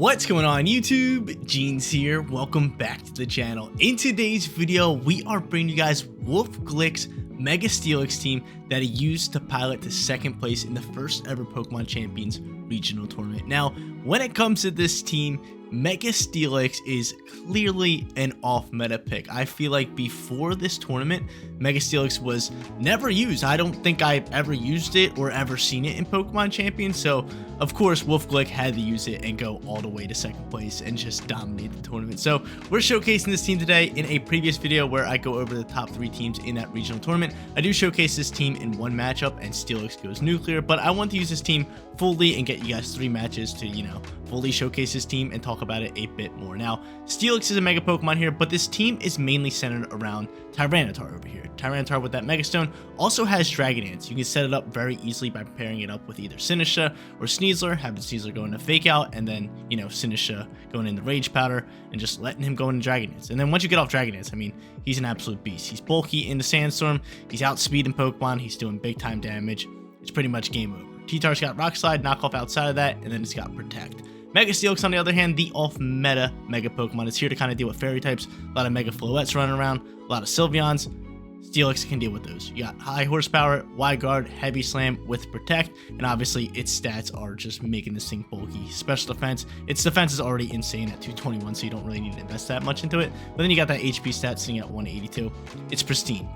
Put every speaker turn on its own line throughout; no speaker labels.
What's going on YouTube? Jeans here. Welcome back to the channel. In today's video, we are bringing you guys WOLFEY'S Mega Steelix team that he used to pilot to second place in the first ever Pokemon Champions regional tournament. Now, when it comes to this team, Mega Steelix is clearly an off-meta pick. I feel like before this tournament, Mega Steelix was never used. I don't think I've ever used it or ever seen it in Pokemon Champions, so of course WOLFEY'S had to use it and go all the way to second place and just dominate the tournament. So we're showcasing this team today. In a previous video where I go over the top 3 teams in that regional tournament, I do showcase this team in one matchup and Steelix goes nuclear, but I want to use this team fully and get you guys 3 matches to, fully showcase this team and talk about it a bit more. Now, Steelix is a Mega Pokemon here, but this team is mainly centered around Tyranitar over here. Tyranitar with that Mega Stone also has Dragon Dance. You can set it up very easily by pairing it up with either Sinistcha or Sneasler, having Sneasler go into Fake Out, and then, Sinistcha going into Rage Powder, and just letting him go into Dragon Dance. And then once you get off Dragon Dance, I mean, he's an absolute beast. He's bulky in the Sandstorm, he's outspeeding Pokemon, he's doing big time damage. It's pretty much game over. T-Tar's got Rock Slide, Knock Off outside of that, and then it's got Protect. Mega Steelix, on the other hand, the off-meta Mega Pokemon, is here to kind of deal with Fairy types. A lot of Mega Floettes running around, a lot of Sylveons. Steelix can deal with those. You got high horsepower, wide guard, heavy slam with Protect, and obviously its stats are just making this thing bulky. Special defense, its defense is already insane at 221, so you don't really need to invest that much into it. But then you got that HP stat sitting at 182. It's pristine.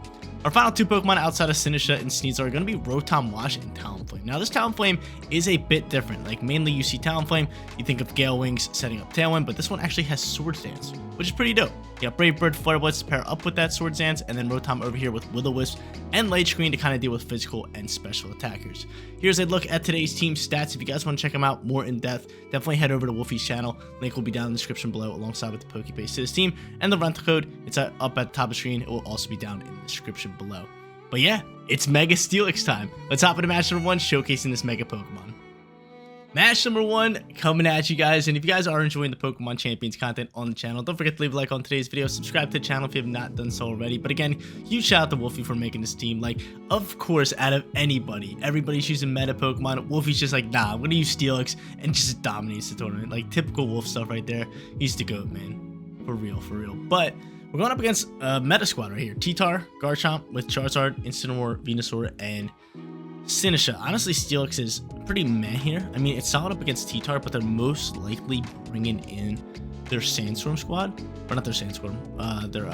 Our final 2 Pokemon outside of Sinistcha and Sneasler are going to be Rotom Wash and Talonflame. Now, this Talonflame is a bit different. Like, mainly you see Talonflame, you think of Gale Wings setting up Tailwind, but this one actually has Swords Dance, which is pretty dope. You got Brave Bird, Flare Blitz to pair up with that Swords Dance, and then Rotom over here with Will-O-Wisp and Light Screen to kind of deal with physical and special attackers. Here's a look at today's team stats. If you guys want to check them out more in depth, definitely head over to WOLFEY'S channel. Link will be down in the description below alongside with the Pokepaste to this team, and the rental code, it's up at the top of the screen. It will also be down in the description below. But yeah, it's Mega Steelix time. Let's hop into match number 1, showcasing this Mega Pokemon. Match number 1 coming at you guys, and if you guys are enjoying the Pokemon Champions content on the channel, don't forget to leave a like on today's video, subscribe to the channel if you have not done so already. But again, huge shout out to WOLFEY for making this team. Like, of course, out of anybody, everybody's using meta Pokemon. WOLFEY's just like, nah, I'm gonna use Steelix, and just dominates the tournament. Like, typical Wolf stuff right there. He's the GOAT, man. For real, for real. But we're going up against a meta squad right here. T-Tar, Garchomp with Charizard, Incineroar, Venusaur, and Sinistcha. Honestly, Steelix is pretty meh here. I mean, it's solid up against T-Tar, but they're most likely bringing in their Sandstorm squad. Or not their Sandstorm, their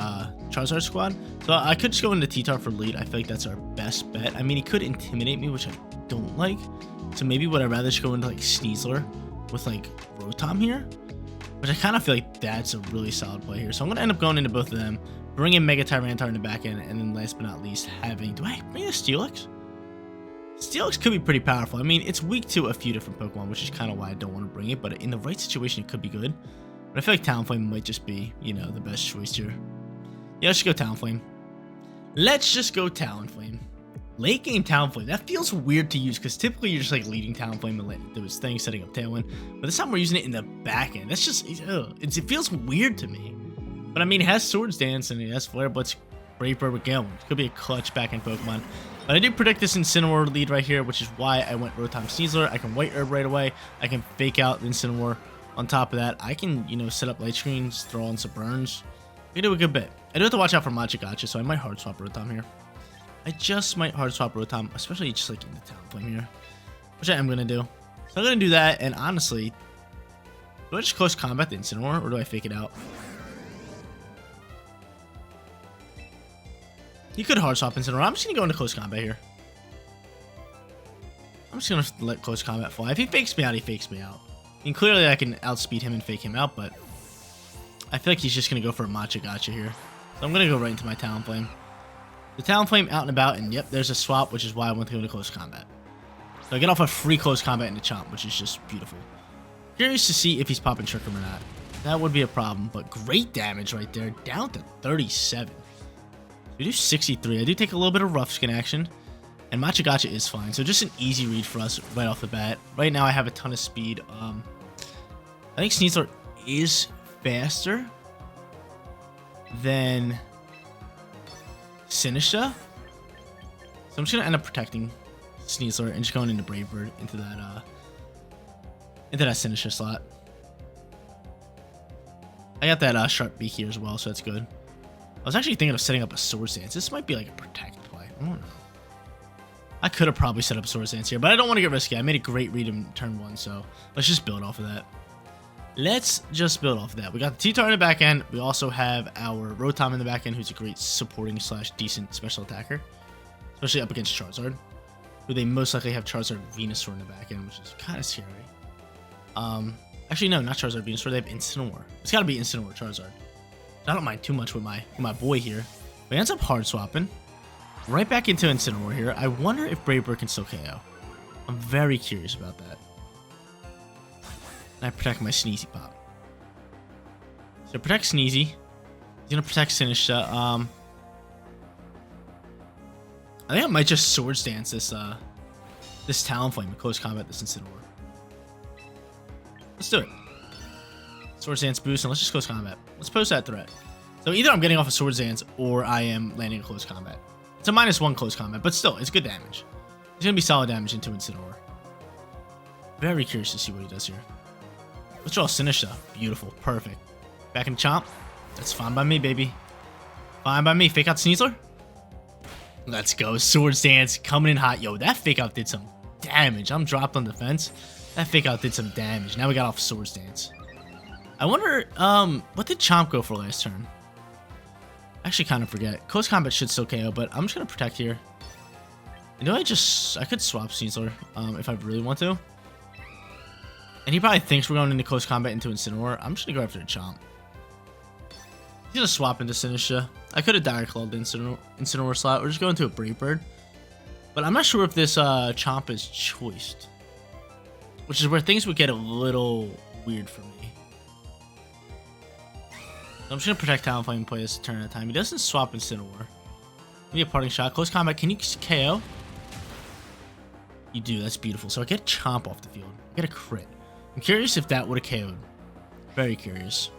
Charizard squad. So I could just go into T-Tar for lead. I feel like that's our best bet. I mean, he could intimidate me, which I don't like. So maybe would I rather just go into like Sneasler with like Rotom here? Which I kind of feel like that's a really solid play here. So I'm going to end up going into both of them, bring in Mega Tyranitar in the back end, and then last but not least, do I bring a Steelix? Steelix could be pretty powerful. I mean, it's weak to a few different Pokemon, which is kind of why I don't want to bring it, but in the right situation, it could be good. But I feel like Talonflame might just be, the best choice here. Yeah, let's just go Talonflame. Let's just go Talonflame. Late game Talonflame, that feels weird to use because typically you're just like leading Talonflame and letting it do its thing, setting up Tailwind. But this time we're using it in the back end. That's just, it feels weird to me. But I mean, it has Swords Dance and it has Flare Blitz, Brave Bird with Gale. Could be a clutch back end Pokemon. But I did predict this Incineroar lead right here, which is why I went Rotom Sneasler. I can White Herb right away. I can Fake Out Incineroar. On top of that, I can, set up Light Screens, throw on some burns. We do a good bit. I do have to watch out for Machigacha, so I might hard swap Rotom here. I just might hard swap Rotom, especially just like in the Talonflame here, which I am going to do. So I'm going to do that, and honestly, do I just close combat the Incineroar, or do I fake it out? You could hard swap Incineroar. I'm just going to go into close combat here. I'm just going to let close combat fly. If he fakes me out, he fakes me out. I mean, clearly I can outspeed him and fake him out, but I feel like he's just going to go for a Machigacha here. So I'm going to go right into my Talonflame. The Talonflame out and about, and yep, there's a swap, which is why I went to go into close combat. So I get off a free close combat into Chomp, which is just beautiful. Curious to see if he's popping Trick Room or not. That would be a problem, but great damage right there, down to 37. We do 63. I do take a little bit of Rough Skin action, and Machigacha is fine, so just an easy read for us right off the bat. Right now I have a ton of speed. I think Sneasler is faster than Sinistcha, so I'm just gonna end up protecting Sneasler and just going into Brave Bird into that Sinistcha slot. I got that sharp beak here as well, so that's good. I was actually thinking of setting up a Swords Dance. This might be like a protect play. I don't know. I could have probably set up Swords Dance here, but I don't want to get risky. I made a great read in turn 1, so let's just build off of that. Let's just build off of that. We got the T-Tar in the back end. We also have our Rotom in the back end, who's a great supporting / decent special attacker, especially up against Charizard, who they most likely have Charizard Venusaur in the back end, which is kind of scary. Actually, no, not Charizard Venusaur. They have Incineroar. It's got to be Incineroar Charizard. I don't mind too much with my boy here. But he ends up hard swapping. Right back into Incineroar here. I wonder if Brave Bird can still KO. I'm very curious about that. And I protect my Sneezy Pop. So protect Sneezy. He's gonna protect Sinistra. I think I might just Swords Dance this this Talonflame in close combat this Incineroar. Let's do it. Swords Dance boost, and let's just close combat. Let's post that threat. So either I'm getting off a Swords Dance or I am landing a close combat. It's a -1 close combat, but still, it's good damage. It's going to be solid damage into Incineroar. Very curious to see what he does here. Let's draw Sinistra. Beautiful. Perfect. Back in Chomp. That's fine by me, baby. Fine by me. Fake out Sneasler. Let's go. Swords Dance coming in hot. Yo, that fake out did some damage. I'm dropped on defense. That fake out did some damage. Now we got off Swords Dance. I wonder, what did Chomp go for last turn? I actually kind of forget. Close combat should still KO, but I'm just going to protect here. You know, I could swap Sneasler, if I really want to. And he probably thinks we're going into close combat into Incineroar. I'm just going to go after a Chomp. He's going to swap into Sinistra. I could have Direct Clawed the Incineroar slot, or just go into a Brave Bird. But I'm not sure if this Chomp is choiced. Which is where things would get a little weird for me. I'm just going to protect Talonflame and play this turn at a time. He doesn't swap Incineroar. Maybe a parting shot. Close combat. Can you KO? You do. That's beautiful. So I get Chomp off the field. I get a crit. I'm curious if that would have KO'd. Very curious.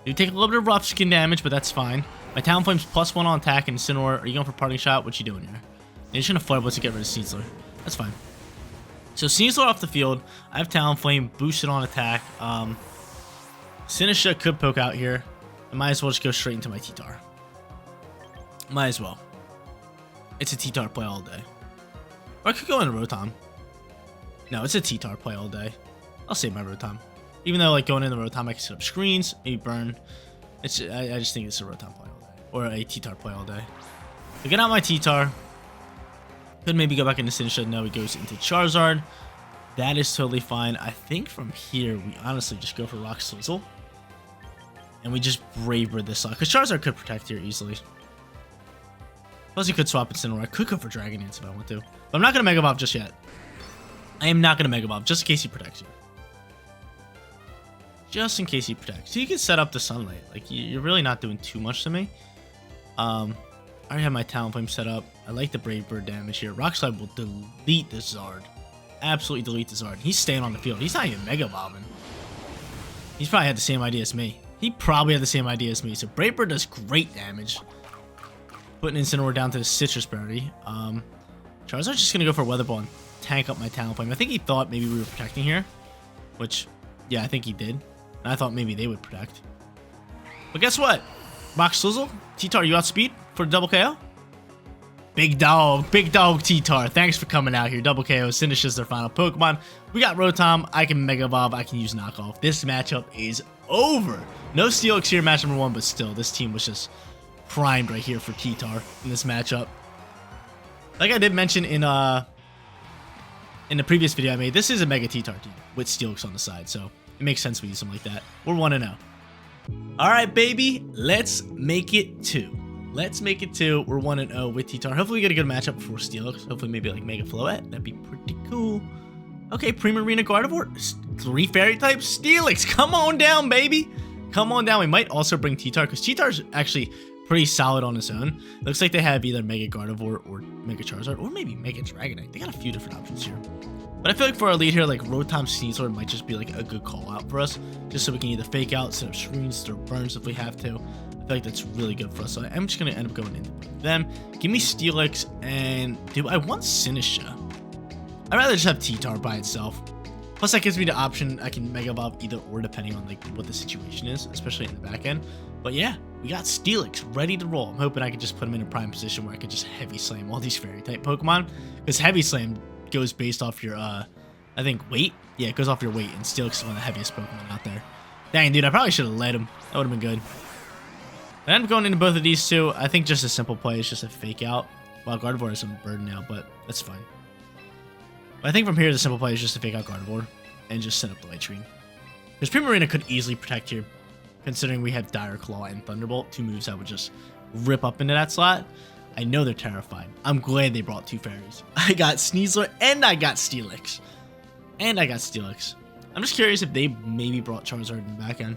You take a little bit of rough skin damage, but that's fine. My Talonflame's +1 on attack, and Incineroar, are you going for parting shot? What you doing here? You're just going to Flare Blitz to get rid of Sneasler. That's fine. So Sneasler off the field. I have Talonflame boosted on attack. Sinistra could poke out here. I might as well just go straight into my T-Tar. Might as well. It's a T-Tar play all day. Or I could go into Rotom. No, it's a T-Tar play all day. I'll save my Rotom. Even though, like, going into Rotom, I can set up screens, maybe burn. I just think it's a Rotom play all day. Or a T-Tar play all day. So get out my T-Tar. Could maybe go back into Sinistra. No, he goes into Charizard. That is totally fine. I think from here, we honestly just go for Rock Slizzle. And we just Brave Bird this slot. Because Charizard could protect here easily. Plus, he could swap Incineroar. I could go for Dragon Dance if I want to. But I'm not going to Mega Evolve just yet. I am not going to Mega Evolve just in case he protects you. Just in case he protects. So you can set up the Sunlight. Like, you're really not doing too much to me. I already have my Talonflame set up. I like the Brave Bird damage here. Rock Slide will delete the Zard. Absolutely delete the Zard. He's staying on the field. He's not even Mega Evolving. He's probably had the same idea as me. He probably had the same idea as me. So Brave Bird does great damage. Putting Incineroar down to the Citrus Berry. Charizard's just going to go for Weather Ball and tank up my Talonflame. I think he thought maybe we were protecting here. Which, yeah, I think he did. And I thought maybe they would protect. But guess what? Rock Slizzle. T-Tar, you outspeed for the double KO? Big dog T-Tar. Thanks for coming out here. Double KO. Sinistra's their final Pokemon. We got Rotom. I can Mega Evolve. I can use Knockoff. This matchup is over. No Steelix here, match number 1, but still, this team was just primed right here for T-Tar in this matchup. Like I did mention in the previous video I made, this is a Mega T-Tar team with Steelix on the side, so it makes sense we use them like that. We're 1-0. All right, baby, let's make it 2. Let's make it 2. We're 1-0 with T-Tar. Hopefully we get a good matchup before Steelix. Hopefully maybe like Mega Floette. That'd be pretty cool. Okay, Primarina Gardevoir. 3 Fairy types. Steelix, come on down, baby. Come on down. We might also bring T-Tar because T-Tar's actually pretty solid on its own. Looks like they have either Mega Gardevoir or Mega Charizard or maybe Mega Dragonite. They got a few different options here. But I feel like for our lead here, like Rotom Sneasler might just be like a good call out for us. Just so we can either fake out, set up screens, throw burns if we have to. I feel like that's really good for us. So I'm just going to end up going into them. Give me Steelix and do I want Sinistra? I'd rather just have T-Tar by itself. Plus, that gives me the option I can Mega Evolve either or depending on like what the situation is, especially in the back end. But yeah, we got Steelix ready to roll. I'm hoping I can just put him in a prime position where I can just Heavy Slam all these Fairy type Pokemon. Because Heavy Slam goes based off your, I think, weight. Yeah, it goes off your weight, and Steelix is one of the heaviest Pokemon out there. Dang, dude, I probably should have led him. That would have been good. I end up going into both of these two. I think just a simple play is just a fake out. Well, Gardevoir is some burden now, but that's fine. But I think from here, the simple play is just to fake out Gardevoir and just set up the Light Screen. Because Primarina could easily protect here, considering we have Dire Claw and Thunderbolt, two moves that would just rip up into that slot. I know they're terrified. I'm glad they brought two fairies. I got Sneasler and I got Steelix. I'm just curious if they maybe brought Charizard in the back end.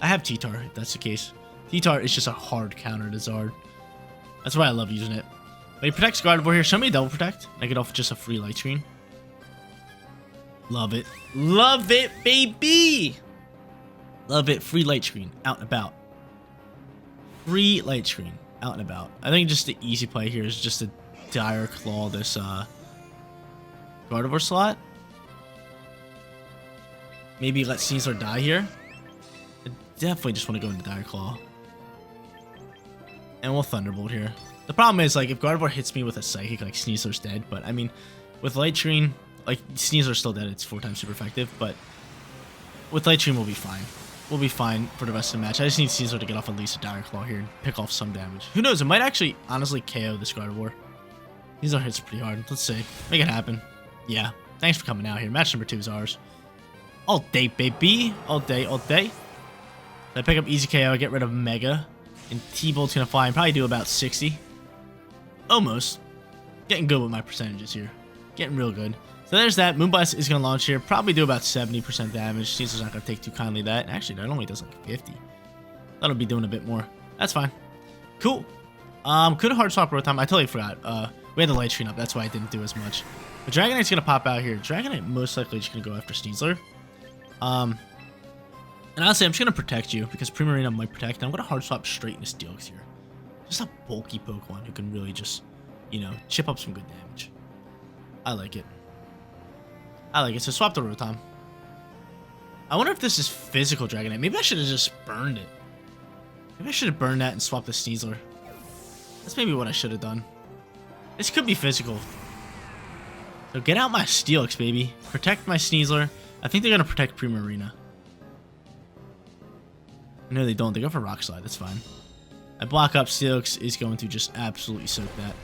I have T-Tar, if that's the case. T-Tar is just a hard counter to Zard. That's why I love using it. But he protects Gardevoir here. Show me a double protect. I get off just a free Light Screen. Love it. Love it, baby! Love it. Free Light Screen. Out and about. Free Light Screen. Out and about. I think just the easy play here is just to Dire Claw this Gardevoir slot. Maybe let Sneasler die here. I definitely just want to go into Dire Claw. And we'll Thunderbolt here. The problem is, like, if Gardevoir hits me with a Psychic, like, Sneasler's dead. But, I mean, with Light Screen, like, Sneasler's still dead. It's 4 times super effective. But with Light Screen, we'll be fine. We'll be fine for the rest of the match. I just need Sneasler to get off at least a Dire Claw here and pick off some damage. Who knows? It might actually, honestly, KO this Gardevoir. Sneasler hits pretty hard. Let's see. Make it happen. Yeah. Thanks for coming out here. Match number 2 is ours. All day, baby. All day, all day. So I pick up easy KO. I get rid of Mega. And T-Bolt's going to fly and probably do about 60. Almost. Getting good with my percentages here. Getting real good. So there's that. Moonblast is going to launch here. Probably do about 70% damage. Sneasler's not going to take too kindly that. Actually, that only does like 50. That'll be doing a bit more. That's fine. Cool. Could have hard swap Rotom. I totally forgot. We had the Light Screen up. That's why I didn't do as much. But Dragonite's going to pop out here. Dragonite most likely just going to go after Sneasler. And honestly, I'm just going to protect you because Primarina might protect. And I'm going to hard swap straight into Steelix here. Just a bulky Pokemon who can really just, you know, chip up some good damage. I like it. I like it. So swap the Rotom. I wonder if this is physical Dragonite. Maybe I should have just burned it. Maybe I should have burned that and swapped the Sneasler. That's maybe what I should have done. This could be physical. So get out my Steelix, baby. Protect my Sneasler. I think they're going to protect Primarina. No, they don't. They go for Rock Slide. That's fine. I block up. Steelix is going to just absolutely soak that.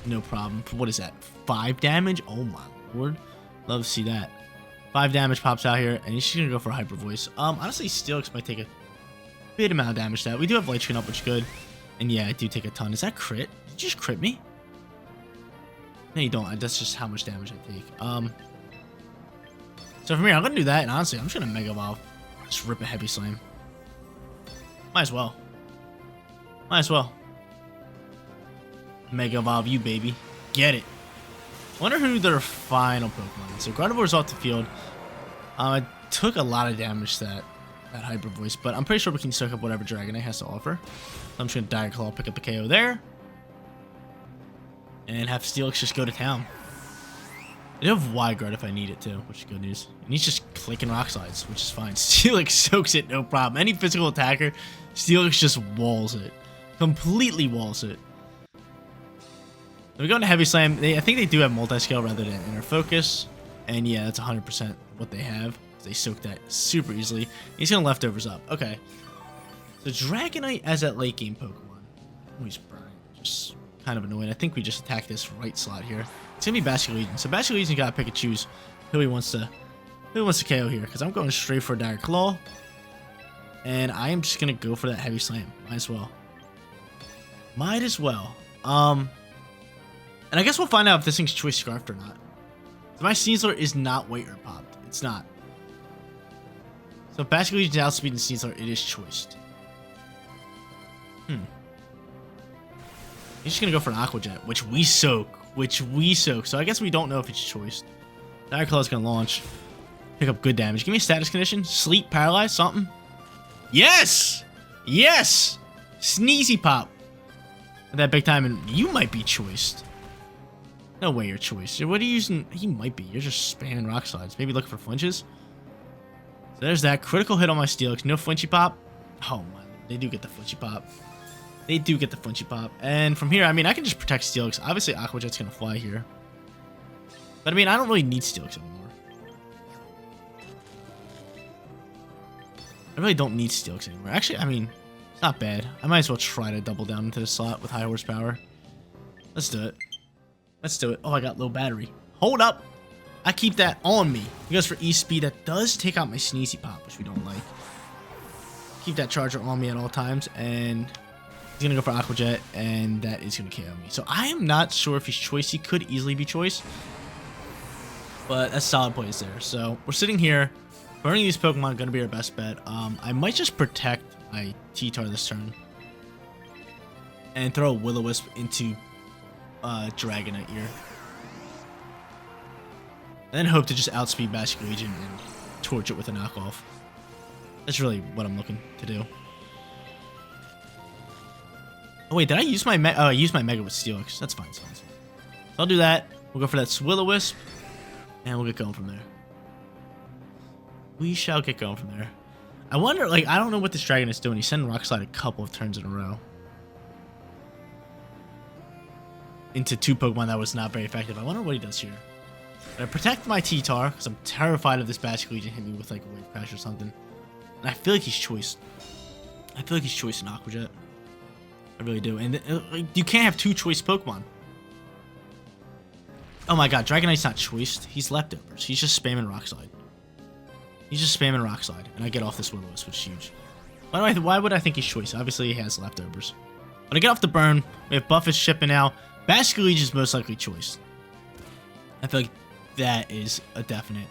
No problem. What is that? 5 damage? Oh my lord. Love to see that. 5 damage pops out here, and he's just going to go for Hyper Voice. Honestly, Steelix might take a bit amount of damage to that. We do have Light Screen up, which is good. And yeah, I do take a ton. Is that crit? Did you just crit me? No, you don't. That's just how much damage I take. So from here, I'm going to do that, and honestly, I'm just going to Mega Evolve. Just rip a Heavy Slam. Might as well. Might as well. Mega Evolve you, baby. Get it. Wonder who their final Pokemon is. So Gardevoir's off the field. I took a lot of damage to that Hyper Voice, but I'm pretty sure we can soak up whatever Dragonite has to offer. So I'm just going to Dire Claw, pick up the KO there. And have Steelix just go to town. I do have Wide Guard if I need it too, which is good news. And he's just clicking Rock Slides, which is fine. Steelix soaks it, no problem. Any physical attacker, Steelix just walls it. Completely walls it. So we go into Heavy Slam. I think they do have Multi-Scale rather than Inner Focus. And yeah, that's 100% what they have. They soak that super easily. He's going to Leftovers up. Okay. So Dragonite as that late game Pokemon. Oh, he's burning. Just kind of annoying. I think we just attack this right slot here. It's going to be Basculegion. So Basculegion got to pick and choose who he wants to KO here. Because I'm going straight for Dire Claw. And I am just going to go for that Heavy Slam. Might as well. Might as well. And I guess we'll find out if this thing's Choice Scarfed or not. So my Sneasler is not Weight or popped. It's not. So Basculegion's outspeed and Sneasler, it is choiced. He's just going to go for an Aqua Jet, which we soak. So I guess we don't know if it's choiced. Dire Claw is going to launch. Pick up good damage. Give me a status condition. Sleep, paralyze, something. Yes! Yes! Sneezy Pop. With that big time, and you might be choiced. No way your choice. What are you using? He might be. You're just spamming rock slides. Maybe looking for flinches. So there's that. Critical hit on my Steelix. No flinchy pop. Oh my. They do get the flinchy pop. They do get the flinchy pop. And from here, I mean, I can just protect Steelix. Obviously, Aqua Jet's going to fly here. But I mean, I don't really need Steelix anymore. I really don't need Steelix anymore. Actually, I mean, it's not bad. I might as well try to double down into the slot with high horsepower. Let's do it. Let's do it. Oh, I got low battery. Hold up. I keep that on me. He goes for E-Speed. That does take out my Sneezy Pop, which we don't like. Keep that charger on me at all times. And he's going to go for Aqua Jet. And that is going to KO me. So I am not sure if he's choice. He could easily be choice. But that's solid plays there. So we're sitting here. Burning these Pokemon going to be our best bet. I might just protect my T-Tar this turn. And throw a Will-O-Wisp into Dragonite here. And then hope to just outspeed Bastion Legion and torch it with a knockoff. That's really what I'm looking to do. Oh wait, did I use my Mega with Steelix? That's fine, So I'll do that. We'll go for that Will-O-Wisp. And we'll get going from there. We shall get going from there. I wonder, like, I don't know what this Dragon is doing. He's sending Rock Slide a couple of turns in a row. Into two Pokemon that was not very effective. I wonder what he does here. But I protect my T-Tar, because I'm terrified of this Bastion Legion hitting me with, like, a Wave Crash or something. And I feel like he's choiced. I feel like he's choiced in Aqua Jet. I really do. And you can't have two choice Pokemon. Oh my god, Dragonite's not choiced. He's leftovers. He's just spamming Rock Slide. He's just spamming Rock Slide, and I get off this Will-O-Wisp, which is huge. Why would I think he's choice? Obviously, he has leftovers. But I get off the burn. We have Buffett shipping out. Bastion Legion is most likely choice. I feel like that is a definite.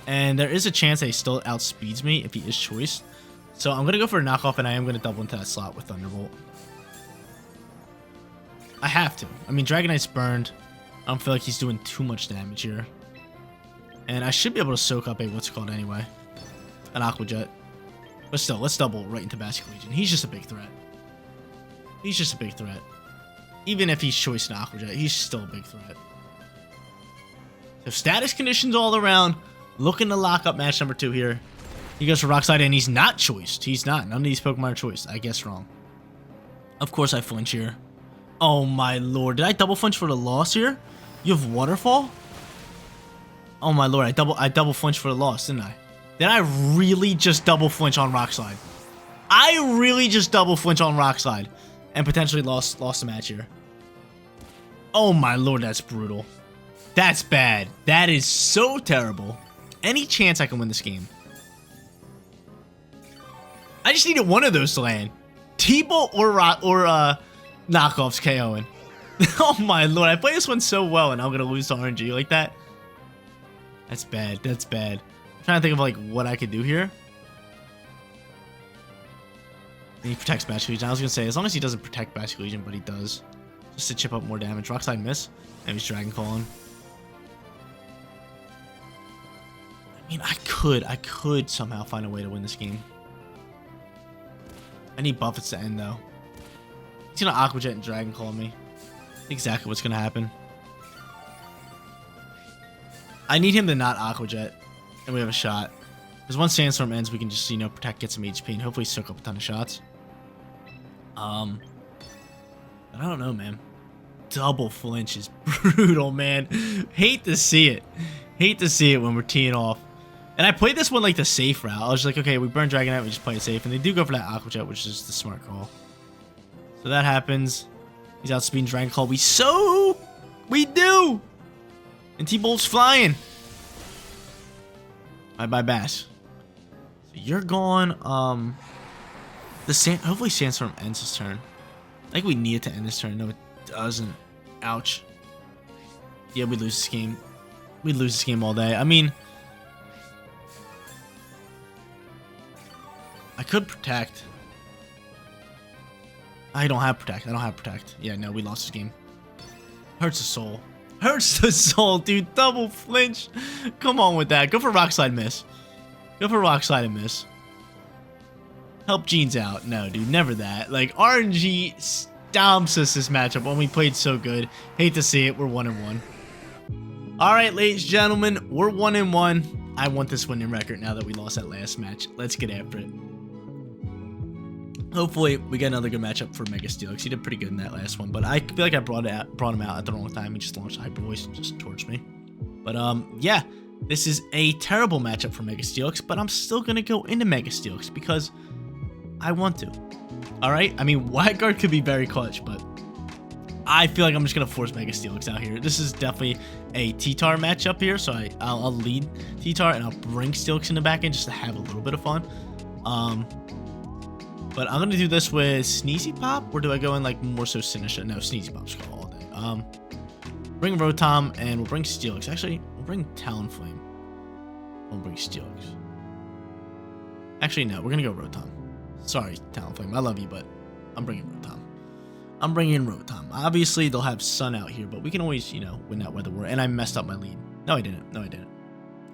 And there is a chance that he still outspeeds me if he is choice. So I'm going to go for a knockoff, and I am going to double into that slot with Thunderbolt. I have to. I mean, Dragonite's burned. I don't feel like he's doing too much damage here. And I should be able to soak up a what's it called anyway. An Aqua Jet. But still, let's double right into Bastion Legion. He's just a big threat. He's just a big threat. Even if he's choice in Aqua Jet, he's still a big threat. So status conditions all around. Looking to lock up match number 2 here. He goes for Rock Slide, and he's not choiced. He's not. None of these Pokemon are choiced. I guess wrong. Of course I flinch here. Oh my lord. Did I double flinch for the loss here? You have Waterfall? Oh my lord, I double flinch for the loss, didn't I? Did I really just double flinch on Rock Slide? I really just double flinch on Rock Slide and potentially lost the match here. Oh my lord, that's brutal. That's bad. That is so terrible. Any chance I can win this game? I just needed one of those to land. T-Bolt or knockoffs KOing. Oh my lord, I play this one so well and I'm gonna lose to RNG like that. That's bad. That's bad. I'm trying to think of like what I could do here. And he protects Bastion Legion. I was gonna say as long as he doesn't protect Bastion Legion, but he does, just to chip up more damage. Rock Slide miss, and he's Dragon Calling. I mean, I could somehow find a way to win this game. I need Buffets to end though. He's gonna Aqua Jet and Dragon Call me. Exactly what's gonna happen. I need him to not Aqua Jet, and we have a shot. Because once Sandstorm ends, we can just, you know, protect, get some HP, and hopefully soak up a ton of shots. I don't know, man. Double flinch is brutal, man. Hate to see it. Hate to see it when we're teeing off. And I played this one like the safe route. I was just like, okay, we burn Dragonite, we just play it safe. And they do go for that Aqua Jet, which is the smart call. So that happens. He's outspeeding Dragon Call. We do! And T-Bolt's flying. Bye-bye, Bass. So you're gone. Hopefully Sandstorm ends his turn. I think we need it to end this turn. No, it doesn't. Ouch. Yeah, we lose this game. We lose this game all day. I mean, I could protect. I don't have protect. Yeah, no, we lost this game. Hurts the soul. Hurts the soul, dude. Double flinch. Come on with that. Go for Rock Slide miss. Go for Rock Slide and miss. Help Jeans out. No, dude, never that. Like, RNG stomps us this matchup when we played so good. Hate to see it. We're 1-1. All right, ladies and gentlemen, we're 1-1. I want this winning record now that we lost that last match. Let's get after it. Hopefully, we get another good matchup for Mega Steelix. He did pretty good in that last one, but I feel like I brought him out at the wrong time. He just launched Hyper Voice and just torched me. But yeah, this is a terrible matchup for Mega Steelix, but I'm still gonna go into Mega Steelix because I want to. All right, I mean, Wild Guard could be very clutch, but I feel like I'm just gonna force Mega Steelix out here. This is definitely a T-Tar matchup here, so I'll lead T-Tar and I'll bring Steelix in the back end just to have a little bit of fun. But I'm gonna do this with Sneezy Pop, or do I go in like more so Sinister? No, Sneezy Pop's call all day. Bring Rotom and we'll bring Steelix. Actually, we'll bring Talonflame. We'll bring Steelix. Actually, no, we're gonna go Rotom. Sorry, Talonflame, I love you, but I'm bringing Rotom. I'm bringing Rotom. Obviously, they'll have Sun out here, but we can always, you know, win that weather war. And I messed up my lead. No, I didn't. No, I didn't.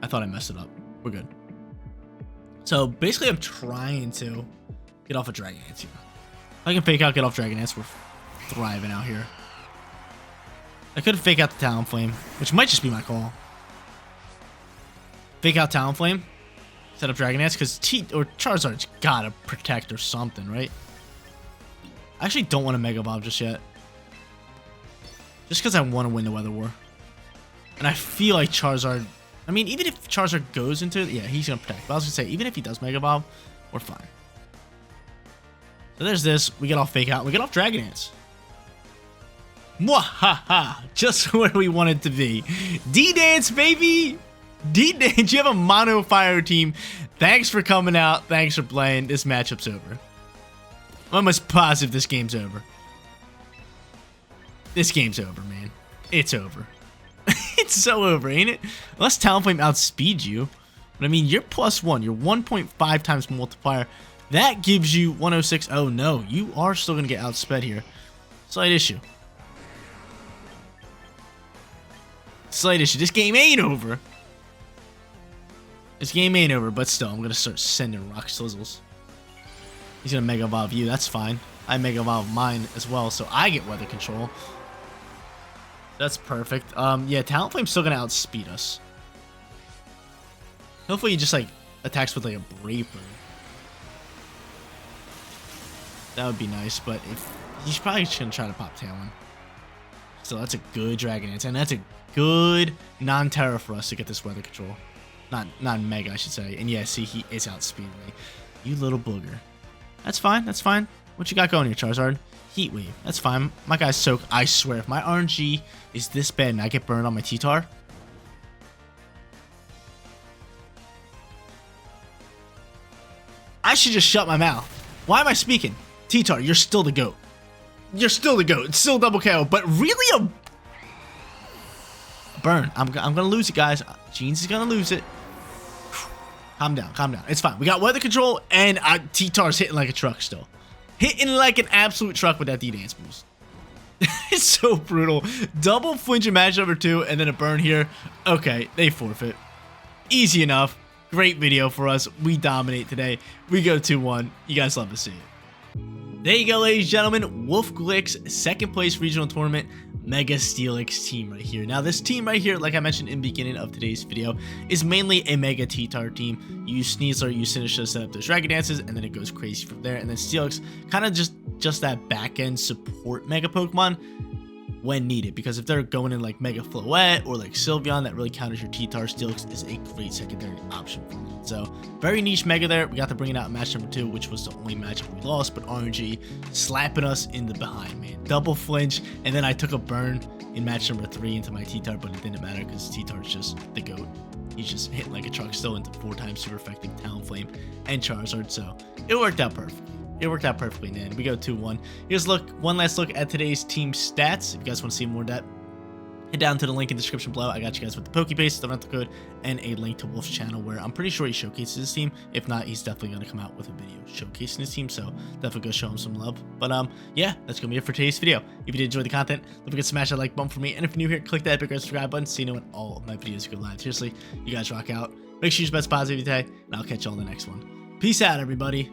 I thought I messed it up. We're good. So basically, I'm trying to get off a Dragon Dance here. If I can fake out, get off Dragon Dance, we're thriving out here. I could fake out the Talonflame, which might just be my call. Fake out Talonflame, set up Dragon Dance, because Charizard's gotta protect or something, right? I actually don't want to Mega Evolve just yet. Just because I want to win the Weather War. And I feel like Charizard, I mean, even if Charizard goes into it, yeah, he's going to protect. But I was going to say, even if he does Mega Evolve, we're fine. So there's this. We get off Fake Out. We get off Dragon Dance. Mwahaha! Just where we want it to be. D-Dance, baby! D-Dance, you have a mono fire team. Thanks for coming out. Thanks for playing. This matchup's over. I'm almost positive this game's over. This game's over, man. It's over. It's so over, ain't it? Unless Talonflame outspeeds you. But I mean, you're +1. You're 1.5 times multiplier. That gives you 106. Oh no, you are still going to get outsped here. Slight issue. Slight issue. This game ain't over. This game ain't over, but still, I'm going to start sending Rock Slizzles. He's going to Mega Evolve you. That's fine. I Mega Evolve mine as well, so I get Weather Control. That's perfect. Yeah, Talonflame's still going to outspeed us. Hopefully he just, like, attacks with, like, a Brave Bird. That would be nice, but if he's probably just going to try to pop Talon. So that's a good Dragon Dance, and that's a good non-Terra for us to get this Weather Control. Not Mega, I should say. And yeah, see, he is outspeeding me. You little booger. That's fine. That's fine. What you got going here, Charizard? Heat Wave. That's fine. My guy's soaked. I swear, if my RNG is this bad and I get burned on my T-Tar, I should just shut my mouth. Why am I speaking? T-Tar, you're still the GOAT. You're still the GOAT. It's still double KO, but really a burn. I'm gonna lose it, guys. Jeans is gonna lose it. Calm down, calm down. It's fine. We got Weather Control, and T-Tar's hitting like a truck still. Hitting like an absolute truck with that D-Dance boost. It's so brutal. Double flinch in match number 2, and then a burn here. Okay, they forfeit. Easy enough. Great video for us. We dominate today. We go 2-1. You guys love to see it. There you go, ladies and gentlemen. WolfGlick's second place regional tournament Mega Steelix team right here. Now, this team right here, like I mentioned in the beginning of today's video, is mainly a Mega T-Tar team. You use Sneasler, you Sinister to set up those Dragon Dances, and then it goes crazy from there. And then Steelix, kind of just that back-end support Mega Pokemon when needed. Because if they're going in like Mega Floette or like Sylveon, that really counters your T-Tar. Steelix is a great secondary option for that. So, very niche Mega there. We got to bring it out in match number 2, which was the only matchup we lost, but RNG slapping us in the behind, man. Double flinch, and then I took a burn in match number 3 into my T-Tar, but it didn't matter because T-Tar's just the GOAT. He's just hitting like a truck still into 4 times super effective Talonflame and Charizard, so it worked out perfectly. It worked out perfectly, man. We go 2-1. Here's one last look at today's team stats. If you guys want to see more of that, head down to the link in the description below. I got you guys with the Pokebase, the rental code, and a link to Wolf's channel where I'm pretty sure he showcases his team. If not, he's definitely going to come out with a video showcasing his team, so definitely go show him some love. But yeah, that's going to be it for today's video. If you did enjoy the content, don't forget to smash that like button for me, and if you're new here, click that big red subscribe button so you know when all of my videos go live. Seriously, you guys rock out. Make sure you use best positive today, and I'll catch you on the next one. Peace out, everybody.